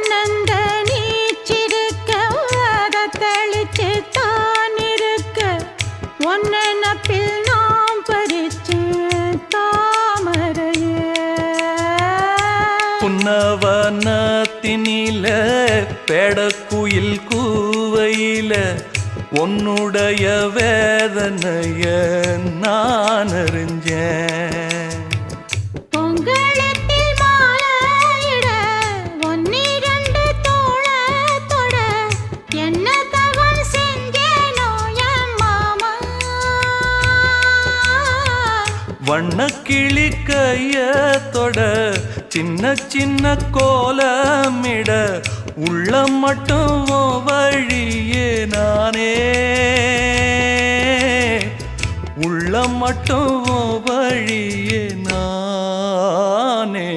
ஒன்னந்த நீச்சிருக்க அதை தெளிச்சு தான் இருக்க ஒன்ன நப்பில் நாம் பறிச்சேன் தாமரையே புன்னவனத்தினில பெடக்குயில் கூவையில உன்னுடைய வேதனைய நான் அறிஞ்சேன் பொங்கலத்தில் மாலையிட ஒன்னிரண்டு தோளத்தொட என்ன தவம் செஞ்சேனோ என் மாமா வண்ணக்கிளி கையத்தொட சின்ன சின்ன கோலமிட உள்ளம் மட்டும் வழியே நானே உள்ளம் மட்டும் வழியே நானே